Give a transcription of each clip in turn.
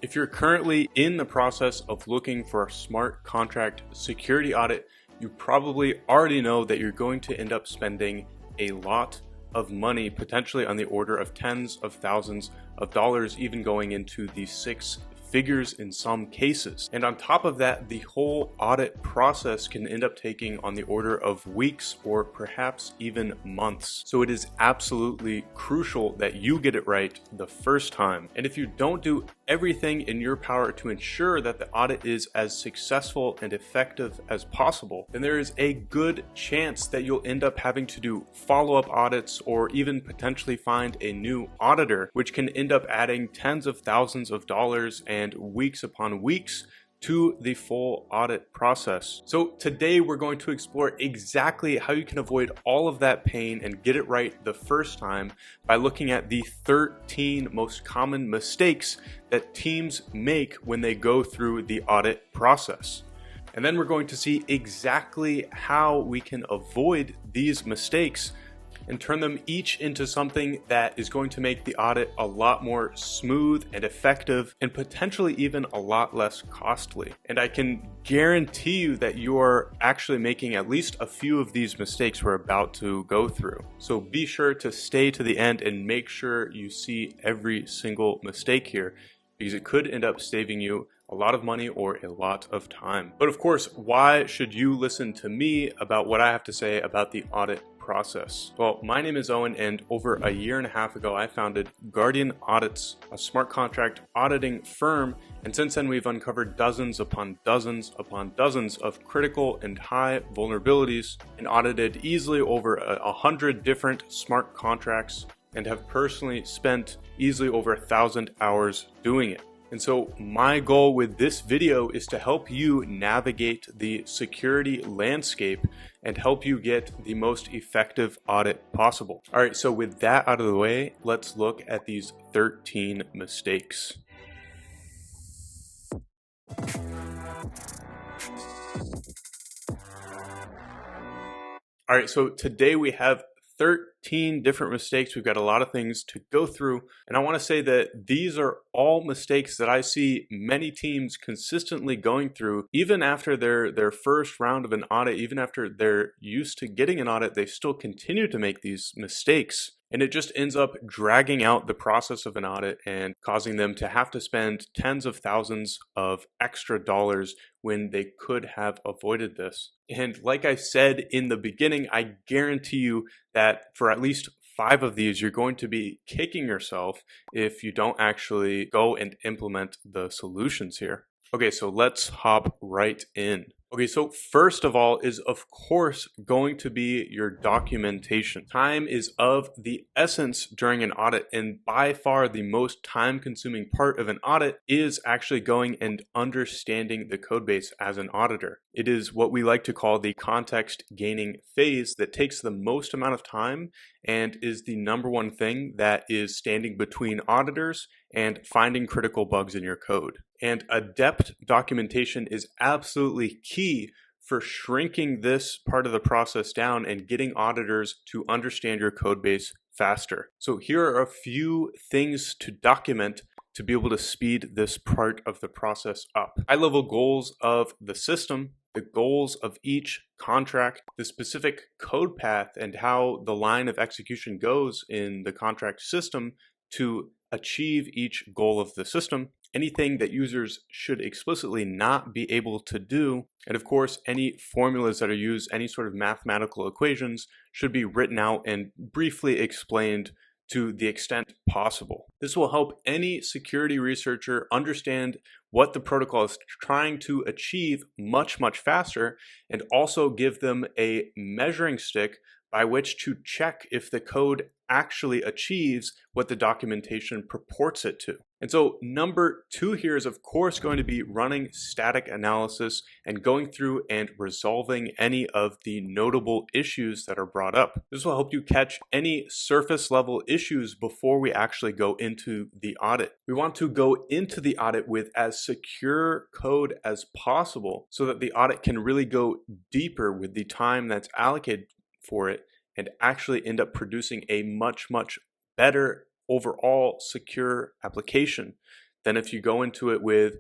If you're currently in the process of looking for a smart contract security audit, you probably already know that you're going to end up spending a lot of money, potentially on the order of tens of thousands of dollars, even going into the six figures in some cases. And on top of that, the whole audit process can end up taking on the order of weeks or perhaps even months. So it is absolutely crucial that you get it right the first time. And if you don't do everything in your power to ensure that the audit is as successful and effective as possible, then there is a good chance that you'll end up having to do follow-up audits or even potentially find a new auditor, which can end up adding tens of thousands of dollars and weeks upon weeks to the full audit process. So today we're going to explore exactly how you can avoid all of that pain and get it right the first time by looking at the 13 most common mistakes that teams make when they go through the audit process. And then we're going to see exactly how we can avoid these mistakes and turn them each into something that is going to make the audit a lot more smooth and effective and potentially even a lot less costly. And I can guarantee you that you are actually making at least a few of these mistakes we're about to go through. So be sure to stay to the end and make sure you see every single mistake here, because it could end up saving you a lot of money or a lot of time. But of course, why should you listen to me about what I have to say about the audit process? Well, my name is Owen, and over a year and a half ago, I founded Guardian Audits, a smart contract auditing firm. And since then, we've uncovered dozens upon dozens upon dozens of critical and high vulnerabilities and audited easily over 100 different smart contracts, and have personally spent easily over 1,000 hours doing it. And so my goal with this video is to help you navigate the security landscape and help you get the most effective audit possible. All right, so with that out of the way, let's look at these 13 mistakes. All right, so today we have 13 different mistakes. We've got a lot of things to go through. And I want to say that these are all mistakes that I see many teams consistently going through. Even after their first round of an audit, even after they're used to getting an audit, they still continue to make these mistakes. And it just ends up dragging out the process of an audit and causing them to have to spend tens of thousands of extra dollars when they could have avoided this. And like I said in the beginning, I guarantee you that for at least 5 of these, you're going to be kicking yourself if you don't actually go and implement the solutions here. Okay, so let's hop right in. Okay, so first of all is of course going to be your documentation. Time is of the essence during an audit, and by far the most time-consuming part of an audit is actually going and understanding the code base as an auditor. It is what we like to call the context gaining phase that takes the most amount of time and is the number one thing that is standing between auditors and finding critical bugs in your code. And adept documentation is absolutely key for shrinking this part of the process down and getting auditors to understand your code base faster. So here are a few things to document to be able to speed this part of the process up. High-level goals of the system, the goals of each contract, the specific code path, and how the line of execution goes in the contract system to achieve each goal of the system, anything that users should explicitly not be able to do, and of course, any formulas that are used, any sort of mathematical equations should be written out and briefly explained to the extent possible. This will help any security researcher understand what the protocol is trying to achieve much faster, and also give them a measuring stick by which to check if the code actually achieves what the documentation purports it to. And so number 2 here is of course going to be running static analysis and going through and resolving any of the notable issues that are brought up. This will help you catch any surface level issues before we actually go into the audit. We want to go into the audit with as secure code as possible so that the audit can really go deeper with the time that's allocated for it and actually end up producing a much better overall secure application. than if you go into it with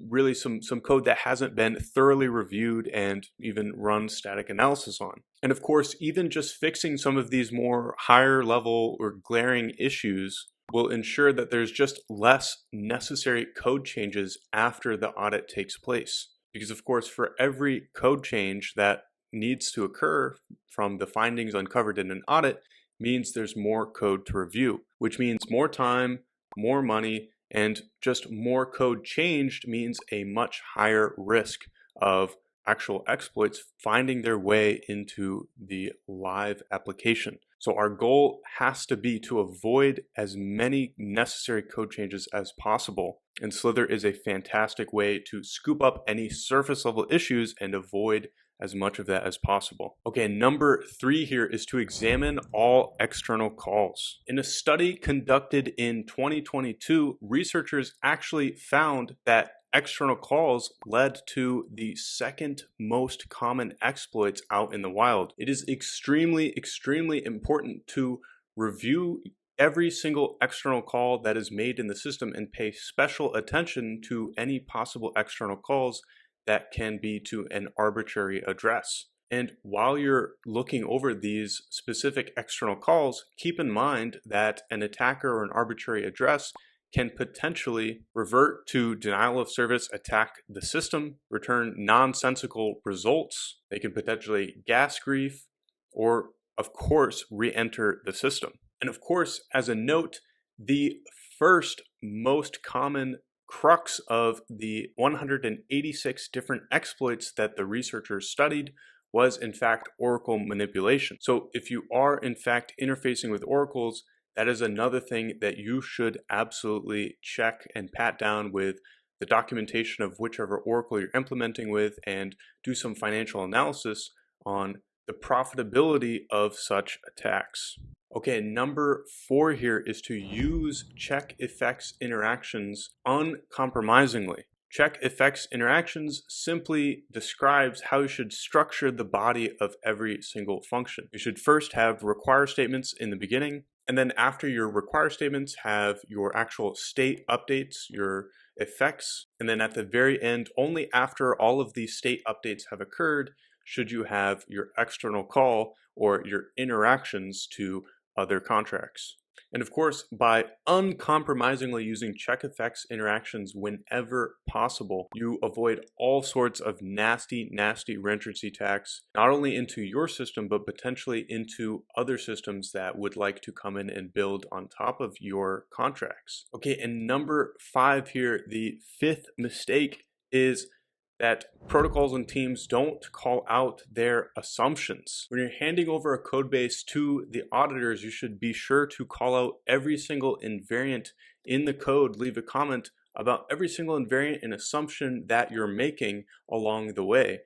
really some code that hasn't been thoroughly reviewed and even run static analysis on. And of course, even just fixing some of these more higher level or glaring issues will ensure that there's just less necessary code changes after the audit takes place. Because of course, for every code change that needs to occur from the findings uncovered in an audit means there's more code to review, which means more time, more money, and just more code changed means a much higher risk of actual exploits finding their way into the live application. So our goal has to be to avoid as many necessary code changes as possible. And Slither is a fantastic way to scoop up any surface level issues and avoid as much of that as possible. Okay, number 3 here is to examine all external calls. In a study conducted in 2022, researchers actually found that external calls led to the second most common exploits out in the wild. It is extremely important to review every single external call that is made in the system and pay special attention to any possible external calls that can be to an arbitrary address. And while you're looking over these specific external calls, keep in mind that an attacker or an arbitrary address can potentially revert to denial of service, attack the system, return nonsensical results. They can potentially gas grief, or of course, re-enter the system. And of course, as a note, the first most common crux of the 186 different exploits that the researchers studied was in fact Oracle manipulation. So if you are in fact interfacing with oracles, that is another thing that you should absolutely check and pat down with the documentation of whichever oracle you're implementing with, and do some financial analysis on the profitability of such attacks. Okay, number 4 here is to use check effects interactions uncompromisingly. Check effects interactions simply describes how you should structure the body of every single function. You should first have require statements in the beginning, and then after your require statements, have your actual state updates, your effects, and then at the very end, only after all of these state updates have occurred, should you have your external call or your interactions to other contracts. And of course, by uncompromisingly using check effects interactions whenever possible, you avoid all sorts of nasty reentrancy attacks, not only into your system, but potentially into other systems that would like to come in and build on top of your contracts. Okay, and number 5 here, the 5th mistake is that protocols and teams don't call out their assumptions. When you're handing over a code base to the auditors, you should be sure to call out every single invariant in the code, leave a comment about every single invariant and assumption that you're making along the way.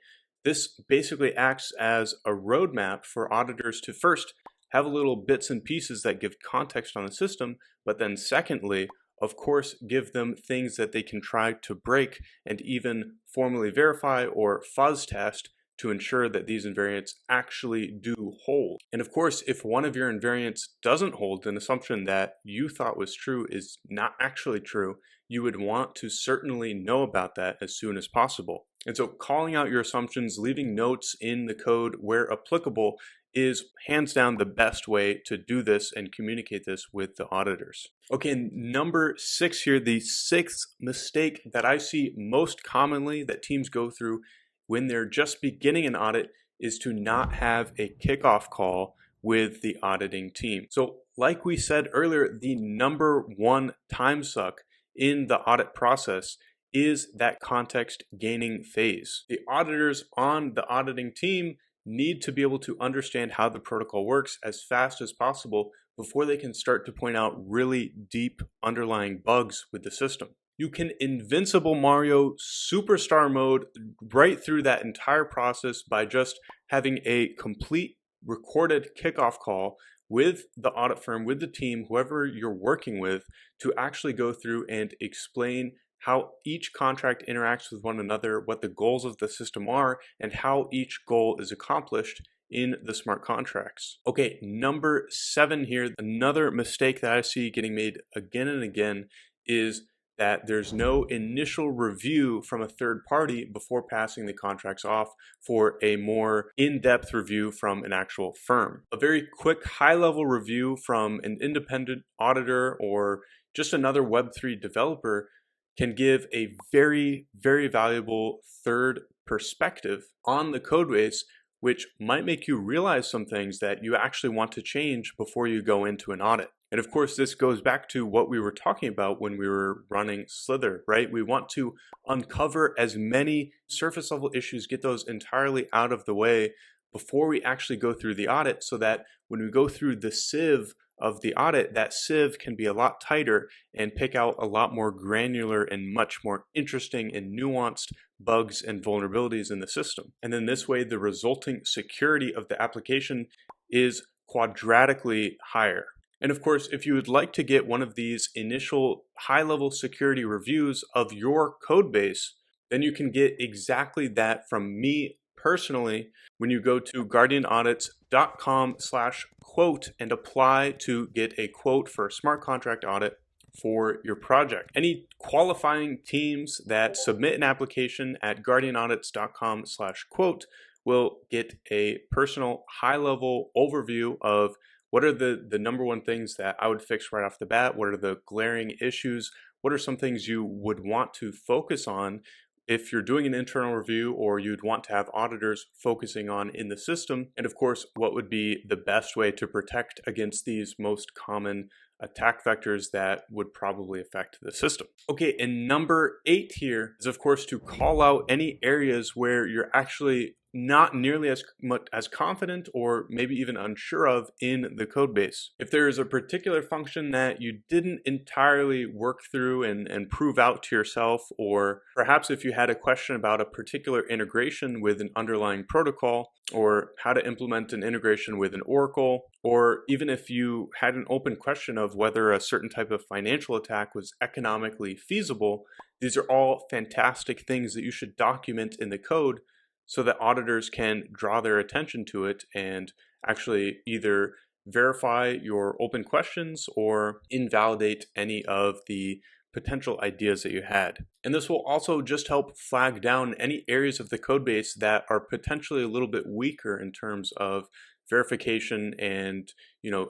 This basically acts as a roadmap for auditors to first have little bits and pieces that give context on the system, but then secondly, of course, give them things that they can try to break and even formally verify or fuzz test to ensure that these invariants actually do hold. And of course, if one of your invariants doesn't hold, an assumption that you thought was true is not actually true, you would want to certainly know about that as soon as possible. And so calling out your assumptions, leaving notes in the code where applicable, is hands down the best way to do this and communicate this with the auditors. Okay, number 6 here, the 6th mistake that I see most commonly that teams go through when they're just beginning an audit is to not have a kickoff call with the auditing team. So like we said earlier, the number 1 time suck in the audit process is that context gaining phase. The auditors on the auditing team need to be able to understand how the protocol works as fast as possible before they can start to point out really deep underlying bugs with the system. You can Invincible Mario Superstar mode right through that entire process by just having a complete recorded kickoff call with the audit firm, with the team, whoever you're working with, to actually go through and explain how each contract interacts with one another, what the goals of the system are, and how each goal is accomplished in the smart contracts. Okay, number 7 here, another mistake that I see getting made again and again is that there's no initial review from a third party before passing the contracts off for a more in-depth review from an actual firm. A very quick high-level review from an independent auditor or just another Web3 developer can give a very, very valuable third perspective on the code base, which might make you realize some things that you actually want to change before you go into an audit. And of course, this goes back to what we were talking about when we were running Slither, right? We want to uncover as many surface level issues, get those entirely out of the way before we actually go through the audit, so that when we go through the sieve of the audit, that sieve can be a lot tighter and pick out a lot more granular and much more interesting and nuanced bugs and vulnerabilities in the system. And then this way, the resulting security of the application is quadratically higher. And of course, if you would like to get one of these initial high-level security reviews of your code base, then you can get exactly that from me personally when you go to guardianaudits.com/quote and apply to get a quote for a smart contract audit for your project. Any qualifying teams that submit an application at guardianaudits.com/quote will get a personal high-level overview of what are the number one things that I would fix right off the bat? What are the glaring issues? What are some things you would want to focus on if you're doing an internal review, or you'd want to have auditors focusing on in the system? And of course, what would be the best way to protect against these most common attack vectors that would probably affect the system? Okay, and number 8 here is of course to call out any areas where you're actually not nearly as much as confident or maybe even unsure of in the code base. If there is a particular function that you didn't entirely work through and prove out to yourself, or perhaps if you had a question about a particular integration with an underlying protocol, or how to implement an integration with an Oracle, or even if you had an open question of whether a certain type of financial attack was economically feasible, these are all fantastic things that you should document in the code so that auditors can draw their attention to it and actually either verify your open questions or invalidate any of the potential ideas that you had. And this will also just help flag down any areas of the code base that are potentially a little bit weaker in terms of verification and,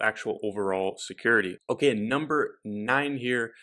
actual overall security. Okay, number 9 here,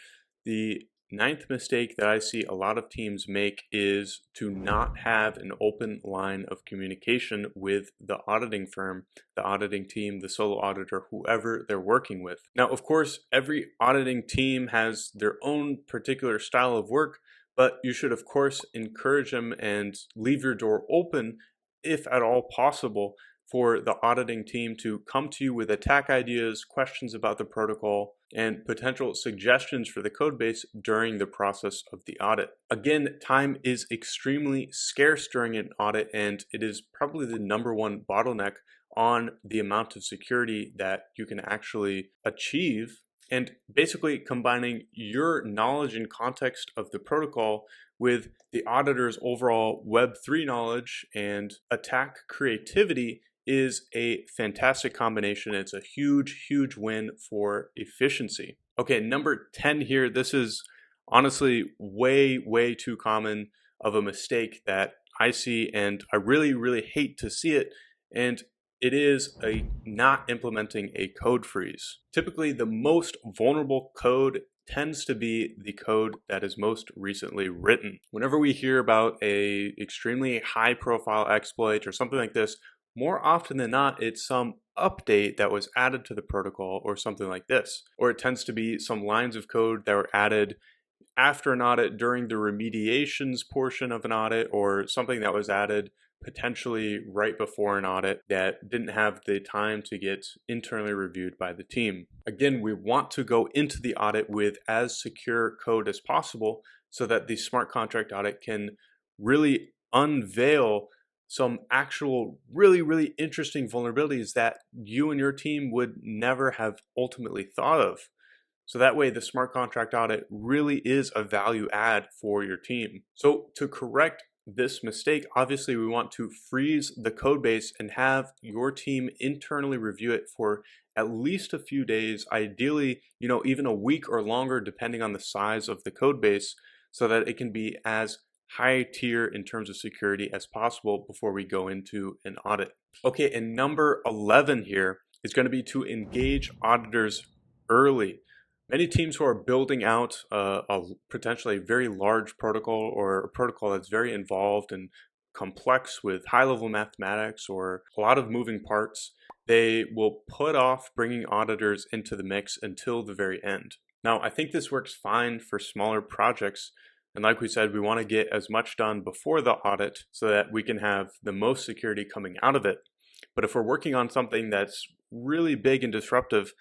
the 9th mistake that I see a lot of teams make is to not have an open line of communication with the auditing firm, the auditing team, the solo auditor, whoever they're working with. Now, of course, every auditing team has their own particular style of work, but you should, of course, encourage them and leave your door open, if at all possible, for the auditing team to come to you with attack ideas, questions about the protocol, and potential suggestions for the code base during the process of the audit. Again, time is extremely scarce during an audit, and it is probably the number one bottleneck on the amount of security that you can actually achieve. And basically combining your knowledge and context of the protocol with the auditor's overall Web3 knowledge and attack creativity is a fantastic combination. It's a huge, huge win for efficiency. Okay, number 10 here, this is honestly way, way too common of a mistake that I see, and I really, really hate to see it. And it is not implementing a code freeze. Typically, the most vulnerable code tends to be the code that is most recently written. Whenever we hear about a extremely high profile exploit or something like this, more often than not, it's some update that was added to the protocol or something like this. Or it tends to be some lines of code that were added after an audit during the remediations portion of an audit, or something that was added potentially right before an audit that didn't have the time to get internally reviewed by the team. Again, we want to go into the audit with as secure code as possible so that the smart contract audit can really unveil some actual really, really interesting vulnerabilities that you and your team would never have ultimately thought of. So that way the smart contract audit really is a value add for your team. So to correct this mistake, obviously we want to freeze the code base and have your team internally review it for at least a few days, ideally, even a week or longer, depending on the size of the code base, so that it can be as high tier in terms of security as possible before we go into an audit. Okay, and number 11 here is going to be to engage auditors early. Many teams who are building out a potentially very large protocol, or a protocol that's very involved and complex with high-level mathematics or a lot of moving parts, they will put off bringing auditors into the mix until the very end. Now, I think this works fine for smaller projects. And like we said, we want to get as much done before the audit so that we can have the most security coming out of it. But if we're working on something that's really big and disruptive,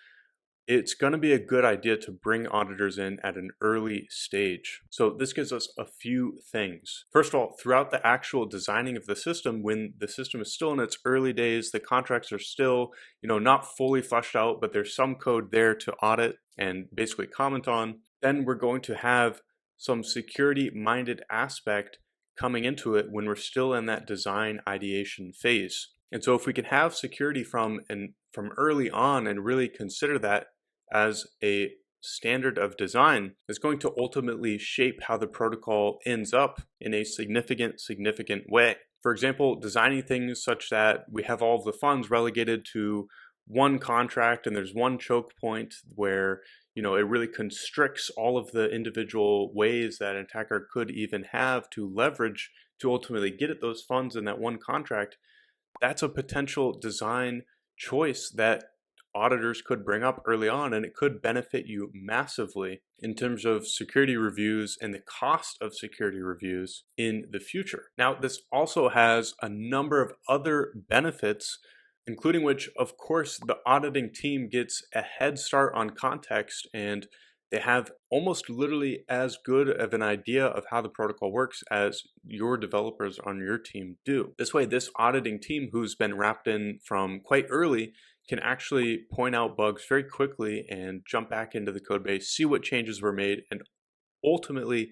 it's going to be a good idea to bring auditors in at an early stage. So this gives us a few things. First of all, throughout the actual designing of the system, when the system is still in its early days, the contracts are still, not fully fleshed out, but there's some code there to audit and basically comment on, then we're going to have some security-minded aspect coming into it when we're still in that design ideation phase. And so if we can have security from early on and really consider that as a standard of design, is going to ultimately shape how the protocol ends up in a significant way. For example, designing things such that we have all of the funds relegated to one contract and there's one choke point where it really constricts all of the individual ways that an attacker could even have to leverage to ultimately get at those funds in that one contract. That's a potential design choice that auditors could bring up early on, and it could benefit you massively in terms of security reviews and the cost of security reviews in the future. Now, this also has a number of other benefits, including which, of course, the auditing team gets a head start on context, and they have almost literally as good of an idea of how the protocol works as your developers on your team do. This way, this auditing team, who's been wrapped in from quite early, can actually point out bugs very quickly and jump back into the code base, see what changes were made, and ultimately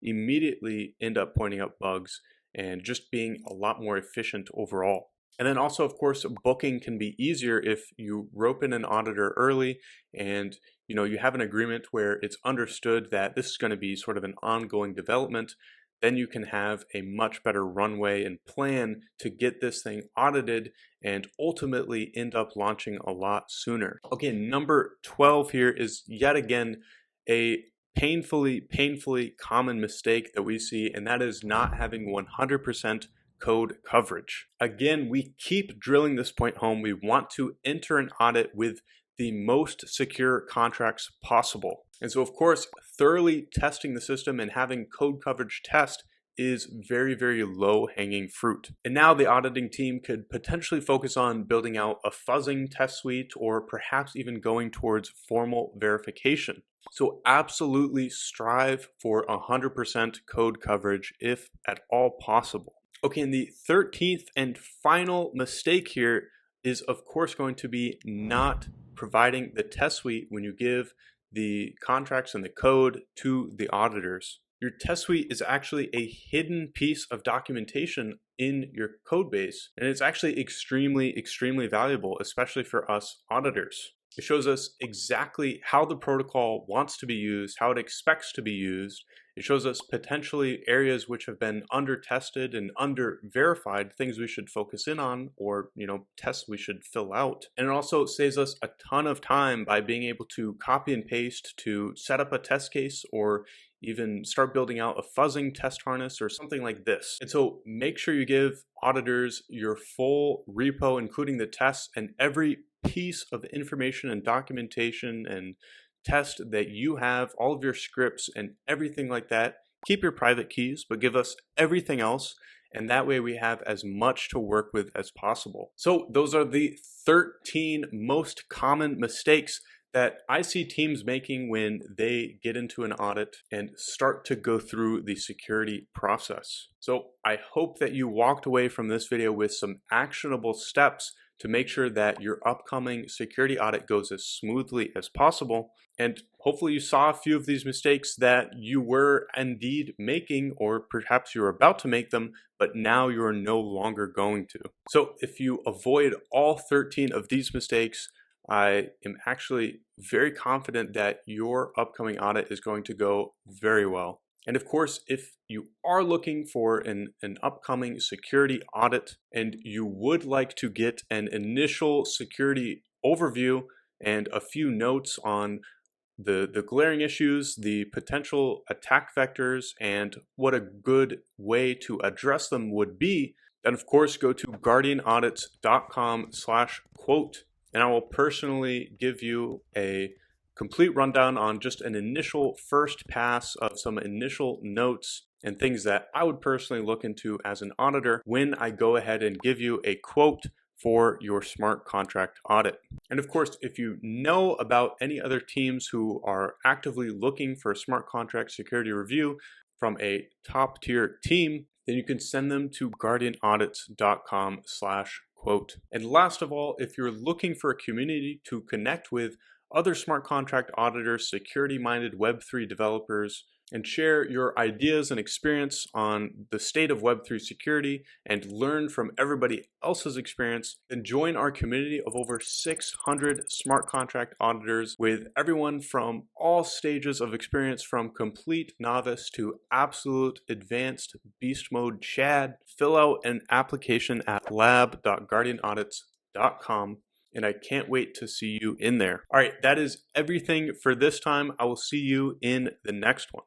immediately end up pointing out bugs and just being a lot more efficient overall. And then also, of course, booking can be easier if you rope in an auditor early and you have an agreement where it's understood that this is going to be sort of an ongoing development. Then you can have a much better runway and plan to get this thing audited and ultimately end up launching a lot sooner. Okay, number 12 here is yet again a painfully common mistake that we see, and that is not having 100% code coverage. Again, we keep drilling this point home. We want to enter an audit with the most secure contracts possible. And so, of course, thoroughly testing the system and having code coverage test is very low-hanging fruit. And now the auditing team could potentially focus on building out a fuzzing test suite, or perhaps even going towards formal verification. So absolutely strive for 100% code coverage if at all possible. Okay, and the 13th and final mistake here is, of course, going to be not providing the test suite when you give the contracts and the code to the auditors. Your test suite is actually a hidden piece of documentation in your code base, and it's actually extremely valuable, especially for us auditors. It shows us exactly how the protocol wants to be used, how it expects to be used. It shows us potentially areas which have been under-tested and under-verified, things we should focus in on, or tests we should fill out. And it also saves us a ton of time by being able to copy and paste to set up a test case, or even start building out a fuzzing test harness or something like this. And so make sure you give auditors your full repo, including the tests and every piece of information and documentation and test that you have, all of your scripts and everything like that. Keep your private keys, but give us everything else. And that way we have as much to work with as possible. So those are the 13 most common mistakes that I see teams making when they get into an audit and start to go through the security process. So I hope that you walked away from this video with some actionable steps to make sure that your upcoming security audit goes as smoothly as possible. And hopefully you saw a few of these mistakes that you were indeed making, or perhaps you're about to make them, but now you're no longer going to. So if you avoid all 13 of these mistakes, I am actually very confident that your upcoming audit is going to go very well. And of course, if you are looking for an upcoming security audit and you would like to get an initial security overview and a few notes on the glaring issues, the potential attack vectors, and what a good way to address them would be, then of course go to guardianaudits.com/quote, and I will personally give you a complete rundown on just an initial first pass of some initial notes and things that I would personally look into as an auditor when I go ahead and give you a quote for your smart contract audit. And of course, if you know about any other teams who are actively looking for a smart contract security review from a top tier team, then you can send them to guardianaudits.com/quote. And last of all, if you're looking for a community to connect with other smart contract auditors, security-minded Web3 developers, and share your ideas and experience on the state of Web3 security and learn from everybody else's experience, then join our community of over 600 smart contract auditors with everyone from all stages of experience, from complete novice to absolute advanced beast mode Chad. Fill out an application at lab.guardianaudits.com. And I can't wait to see you in there. All right, that is everything for this time. I will see you in the next one.